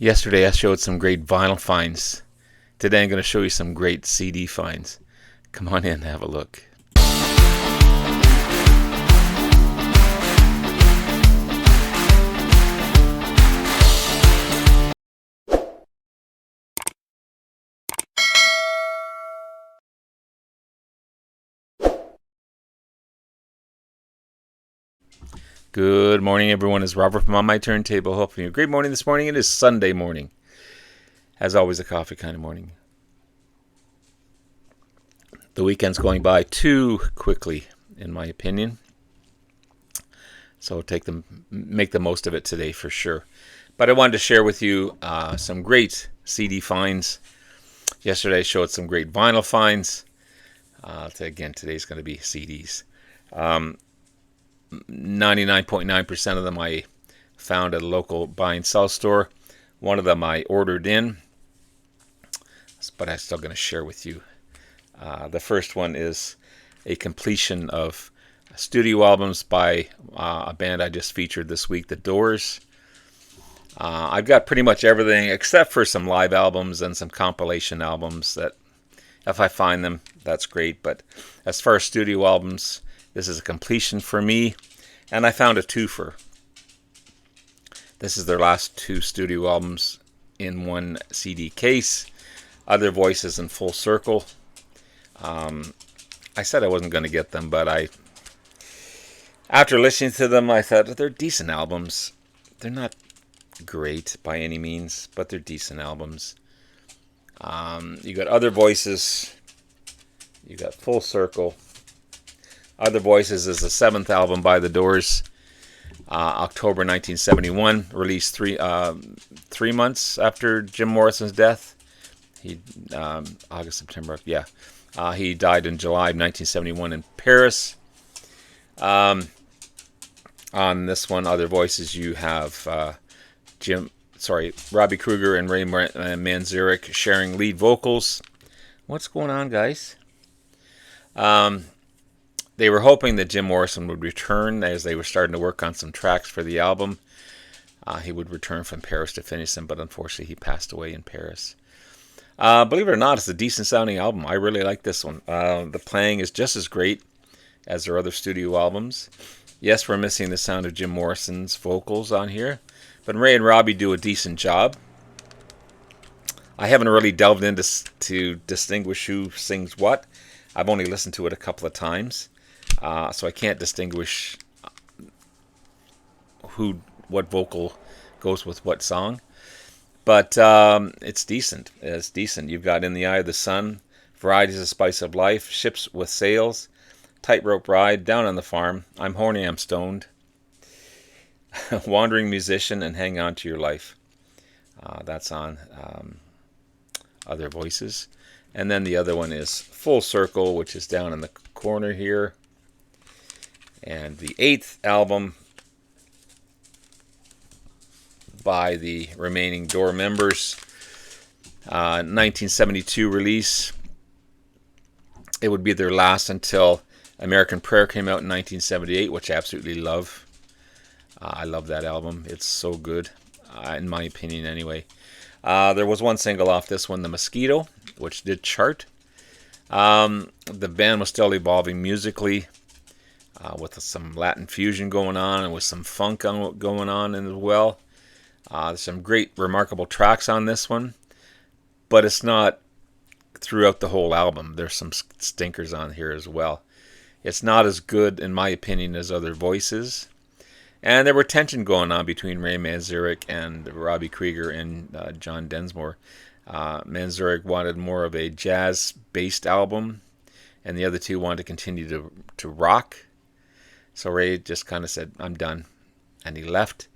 Yesterday I showed some great vinyl finds. Today I'm going to show you some great CD finds. Come on in and have a look. Good morning, everyone. It's Robert from On My Turntable. Hoping you a great morning this morning. It is Sunday morning. As always, a coffee kind of morning. The weekend's going by too quickly, in my opinion. So make the most of it today for sure. But I wanted to share with you some great CD finds. Yesterday I showed some great vinyl finds. Again, today's going to be CDs. 99.9% of them I found at a local buy and sell store. One of them I ordered in, but I'm still going to share with you. The first one is a completion of studio albums by a band I just featured this week, The Doors. I've got pretty much everything except for some live albums and some compilation albums that, if I find them, that's great. But as far as studio albums, this is a completion for me, and I found a twofer. This is their last two studio albums in one CD case. Other Voices and Full Circle. I said I wasn't going to get them, but after listening to them, I thought they're decent albums. They're not great by any means, but they're decent albums. You got Other Voices. You got Full Circle. Other Voices is the seventh album by The Doors, October 1971, released three months after Jim Morrison's death. August, September, yeah. He died in July of 1971 in Paris. On this one, Other Voices, you have Robbie Krieger and Ray Manzarek sharing lead vocals. What's going on, guys? They were hoping that Jim Morrison would return as they were starting to work on some tracks for the album. He would return from Paris to finish them, but unfortunately he passed away in Paris. Believe it or not, it's a decent sounding album. I really like this one. The playing is just as great as their other studio albums. Yes, we're missing the sound of Jim Morrison's vocals on here, but Ray and Robbie do a decent job. I haven't really delved into to distinguish who sings what. I've only listened to it a couple of times. So I can't distinguish what vocal goes with what song. But it's decent. It's decent. You've got In the Eye of the Sun, Variety's a Spice of Life, Ships with Sails, Tightrope Ride, Down on the Farm, I'm Horny, I'm Stoned, Wandering Musician, and Hang On to Your Life. That's on Other Voices. And then the other one is Full Circle, which is down in the corner here. And the eighth album by the remaining Door members, 1972 release. It would be their last until American Prayer came out in 1978, which I absolutely love. I love that album. It's so good, in my opinion anyway. There was one single off this one, The Mosquito, which did chart. The band was still evolving musically, with some Latin fusion going on and with some funk going on as well. There's some great, remarkable tracks on this one, but it's not throughout the whole album. There's some stinkers on here as well. It's not as good, in my opinion, as Other Voices. And there were tension going on between Ray Manzarek and Robbie Krieger and John Densmore. Manzarek wanted more of a jazz-based album, and the other two wanted to continue to rock. So Ray just kind of said, I'm done, and he left.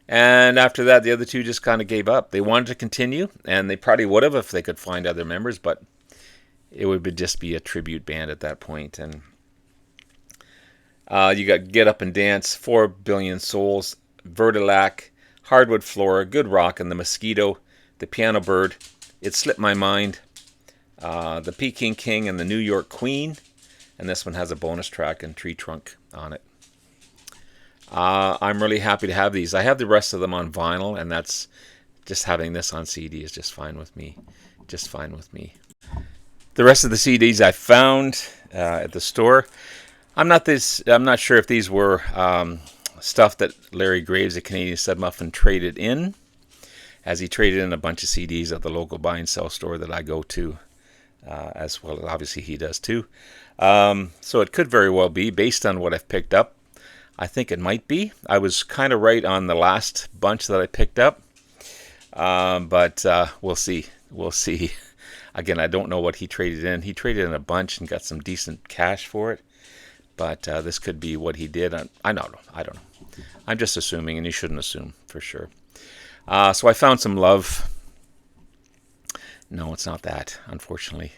And after that, the other two just kind of gave up. They wanted to continue, and they probably would have if they could find other members, but it would just be a tribute band at that point. And you got Get Up and Dance, 4 Billion Souls, Vertilac, Hardwood Floor, Good Rock, and The Mosquito, The Piano Bird, It Slipped My Mind, The Peking King, and The New York Queen. And this one has a bonus track and Tree Trunk on it. I'm really happy to have these. I have the rest of them on vinyl, and that's just having this on CD is just fine with me. Just fine with me. The rest of the CDs I found at the store. I'm not sure if these were stuff that Larry Graves, a Canadian Stud Muffin, traded in, as he traded in a bunch of CDs at the local buy and sell store that I go to, as well. Obviously, he does too. So it could very well be, based on what I've picked up. I think it might be. I was kind of right on the last bunch that I picked up, but we'll see. We'll see. Again, I don't know what he traded in. He traded in a bunch and got some decent cash for it. But this could be what he did. I don't know. I don't know. I'm just assuming, and you shouldn't assume for sure. So I found some Love. No, it's not that, unfortunately.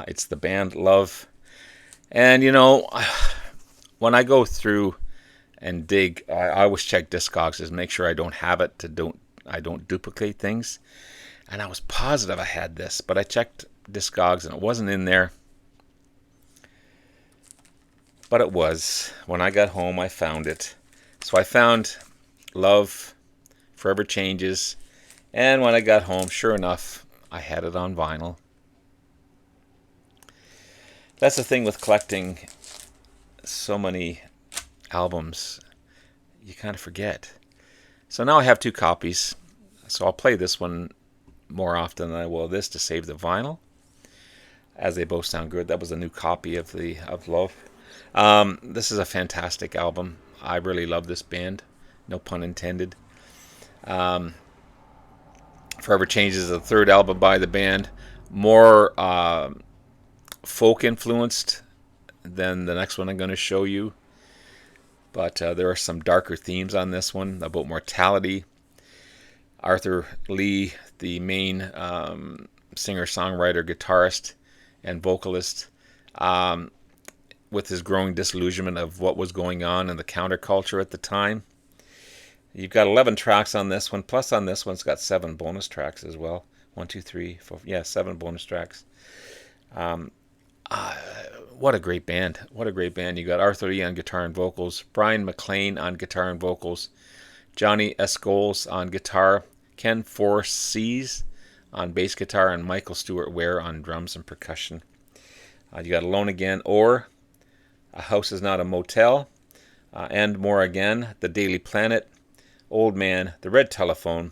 It's the band Love. And, you know, when I go through and dig, I always check Discogs to make sure I don't have it, I don't duplicate things. And I was positive I had this, but I checked Discogs and it wasn't in there. But it was. When I got home, I found it. So I found Love, Forever Changes, and when I got home, sure enough, I had it on vinyl. That's the thing with collecting so many albums, you kind of forget. So now I have 2 copies, so I'll play this one more often than I will this to save the vinyl, as they both sound good. That was a new copy of Love. This is a fantastic album. I really love this band, no pun intended. Forever Changes is the 3rd album by the band, more folk influenced than the next one I'm going to show you, but there are some darker themes on this one about mortality. Arthur Lee, the main singer-songwriter, guitarist, and vocalist, with his growing disillusionment of what was going on in the counterculture at the time. You've got 11 tracks on this one, plus on this one it's got 7 bonus tracks as well. 1, 2, 3, 4, 7 bonus tracks. What a great band. What a great band. You got Arthur Lee on guitar and vocals, Brian McLean on guitar and vocals, Johnny Escoles on guitar, Ken Forsees on bass guitar, and Michael Stewart Ware on drums and percussion. You got Alone Again, or A House Is Not a Motel, and More Again, The Daily Planet, Old Man, The Red Telephone.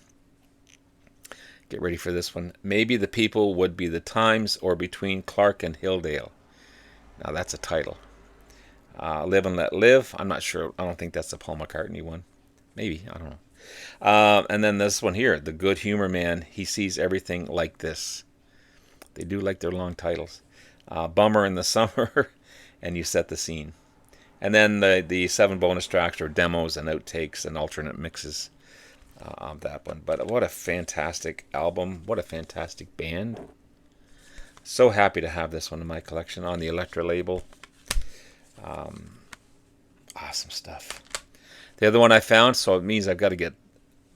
Get ready for this one. Maybe the People Would Be the Times, or Between Clark and Hilldale. Now that's a title. Live and Let Live. I'm not sure. I don't think that's the Paul McCartney one. Maybe. I don't know. And then this one here, The Good Humor Man. He Sees Everything Like This. They do like their long titles. Bummer in the Summer, and You Set the Scene. And then the 7 bonus tracks are demos and outtakes and alternate mixes of that one. But what a fantastic album. What a fantastic band. So happy to have this one in my collection on the Elektra label. Awesome stuff. The other one I found, so it means I've got to get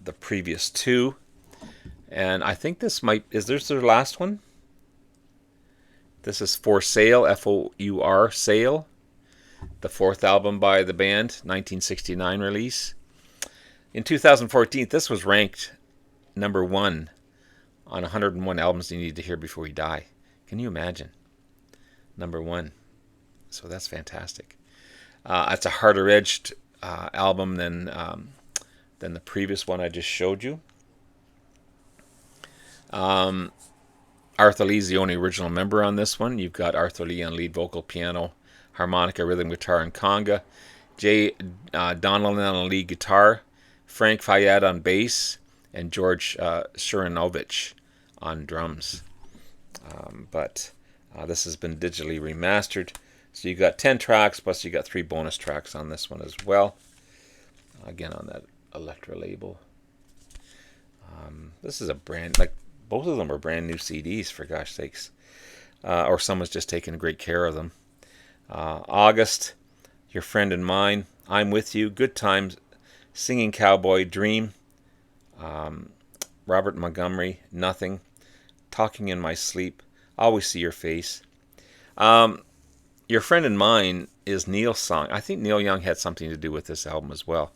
the previous 2. And I think this is this their last one? This is For Sale, F-O-U-R, Sale. The 4th album by the band, 1969 release. In 2014, this was ranked number 1 on 101 albums you need to hear before you die. Can you imagine? Number 1. So that's fantastic. It's a harder-edged album than the previous one I just showed you. Arthur Lee's the only original member on this one. You've got Arthur Lee on lead vocal, piano, harmonica, rhythm guitar, and conga. Jay Donellan on lead guitar. Frank Fayad on bass. And George Shurinovich on drums. But this has been digitally remastered. So you got 10 tracks, plus you got 3 bonus tracks on this one as well. Again, on that Elektra label. This is a brand, like, both of them are brand new CDs, for gosh sakes. Or someone's just taken great care of them. August, Your Friend and Mine, I'm With You, Good Times, Singing Cowboy, Dream, Robert Montgomery, Nothing, Talking in My Sleep, Always See Your Face. Your Friend and Mine is Neil's song. I think Neil Young had something to do with this album as well.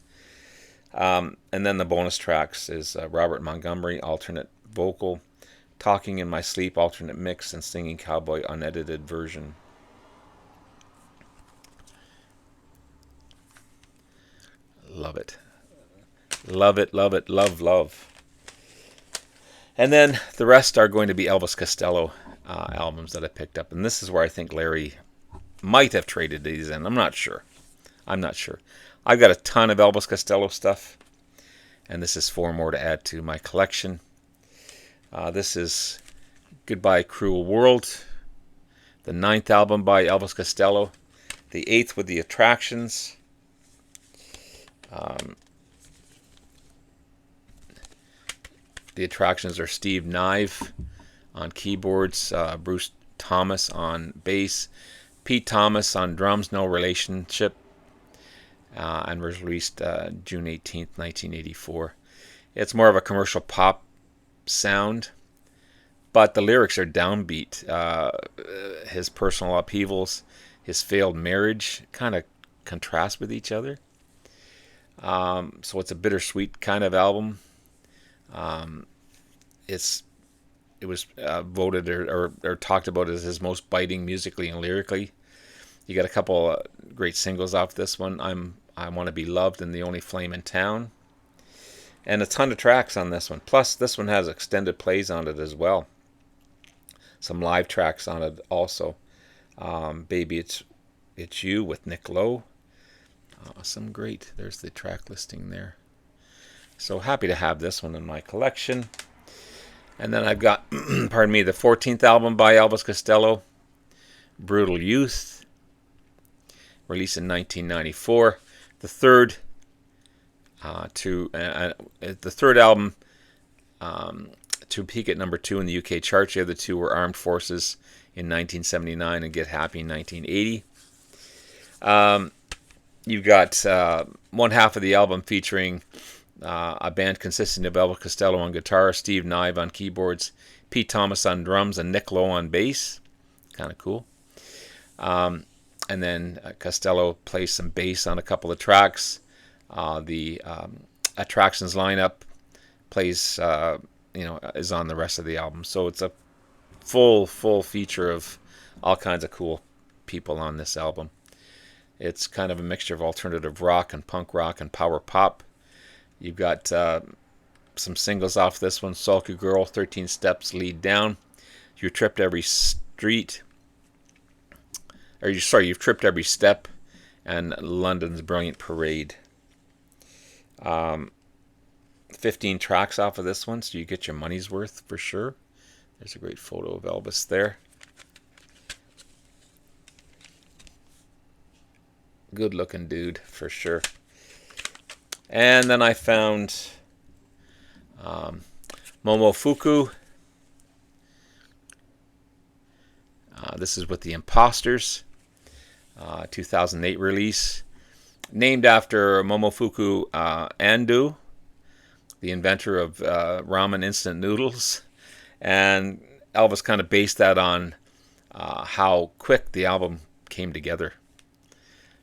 And then the bonus tracks is Robert Montgomery, alternate vocal, Talking in My Sleep, alternate mix, and Singing Cowboy, unedited version. Love it. Love it, love it, love, love. And then the rest are going to be Elvis Costello albums that I picked up. And this is where I think Larry might have traded these in. I'm not sure. I've got a ton of Elvis Costello stuff. And this is 4 more to add to my collection. This is Goodbye Cruel World, the 9th album by Elvis Costello, the 8th with the Attractions. The Attractions are Steve Nye on keyboards, Bruce Thomas on bass, Pete Thomas on drums, no relationship, and was released June 18th, 1984. It's more of a commercial pop sound, but the lyrics are downbeat. His personal upheavals, his failed marriage kind of contrast with each other. So it's a bittersweet kind of album. It was voted or talked about as his most biting musically and lyrically. You got a couple great singles off this one. I Want to Be Loved and The Only Flame in Town. And a ton of tracks on this one. Plus, this one has extended plays on it as well. Some live tracks on it also. Baby, It's You with Nick Lowe. Some great. There's the track listing there. So happy to have this one in my collection. And then I've got, pardon me, the 14th album by Elvis Costello, Brutal Youth, released in 1994. The third album to peak at number 2 in the UK charts. The other two were Armed Forces in 1979 and Get Happy in 1980. You've got one half of the album featuring a band consisting of Elvis Costello on guitar, Steve Nye on keyboards, Pete Thomas on drums, and Nick Lowe on bass. Kind of cool. And then Costello plays some bass on a couple of tracks. The Attractions lineup plays, is on the rest of the album. So it's a full feature of all kinds of cool people on this album. It's kind of a mixture of alternative rock and punk rock and power pop. You've got some singles off this one. Sulky Girl, 13 Steps Lead Down. You've tripped every street. You've tripped every step. And London's Brilliant Parade. 15 tracks off of this one, so you get your money's worth for sure. There's a great photo of Elvis there. Good looking dude for sure. And then I found Momo Fuku. This is with the Imposters, 2008 release. Named after Momofuku Ando, the inventor of ramen instant noodles. And Elvis kind of based that on how quick the album came together.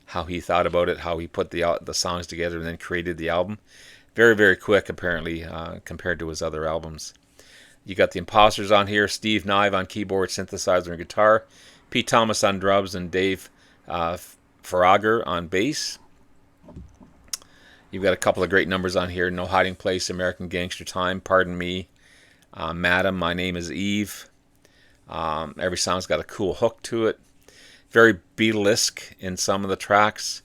How he thought about it, how he put the songs together and then created the album. Very, very quick, apparently, compared to his other albums. You got the Imposters on here, Steve Nye on keyboard, synthesizer, and guitar, Pete Thomas on drums, and Dave Faragher on bass. You've got a couple of great numbers on here, No Hiding Place, American Gangster Time, Pardon Me, Madam, My Name is Eve. Every song's got a cool hook to it. Very Beatlesque in some of the tracks.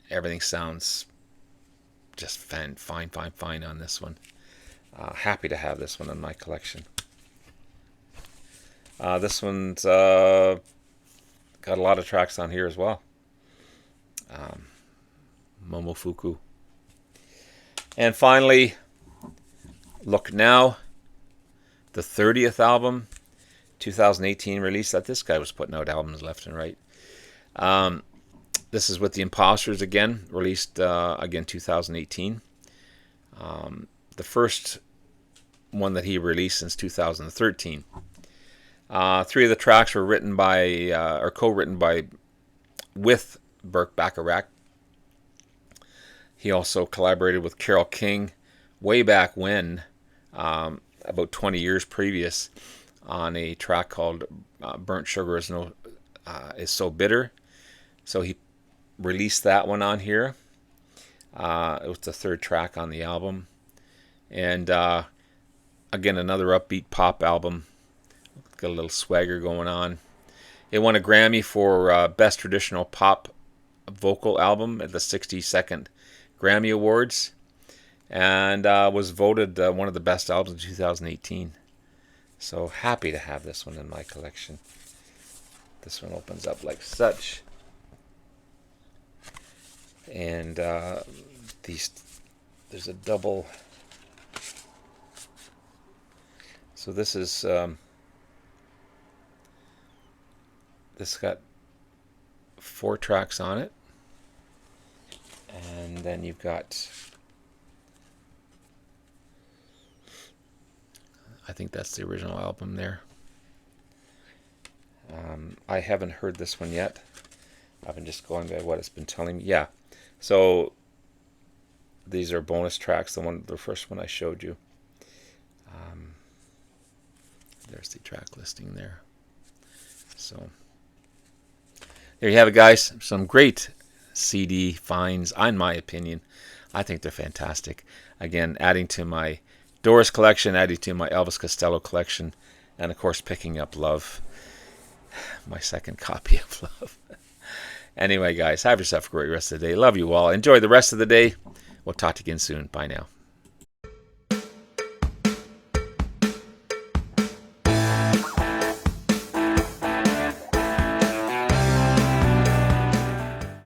Everything sounds just fine on this one. Happy to have this one in my collection. This one's got a lot of tracks on here as well. Momo Fuku. And finally, Look Now, the 30th album. 2018 release. That this guy was putting out albums left and right. This is with the Imposters again, released again 2018. The first one that he released since 2013. 3 of the tracks were written by or co-written by with Burt Bacharach. He also collaborated with Carole King way back when, about 20 years previous, on a track called "Burnt Sugar is So Bitter." So he released that one on here. It was the third track on the album, and again, another upbeat pop album. Got a little swagger going on. It won a Grammy for Best Traditional Pop Vocal Album at the 62nd Grammy Awards, and was voted one of the best albums of 2018. So happy to have this one in my collection. This one opens up like such, and there's a double. So this is this got 4 tracks on it, and then you've got, I think that's the original album there. I haven't heard this one yet. I've been just going by what it's been telling me. Yeah, so these are bonus tracks. The first one I showed you. There's the track listing there. So there you have it, guys. Some great CD finds, in my opinion. I think they're fantastic. Again, adding to my Doris collection, adding to my Elvis Costello collection, and of course picking up Love, my second copy of Love. Anyway, guys, have yourself a great rest of the day. Love you all. Enjoy the rest of the day. We'll talk to you again soon. Bye now.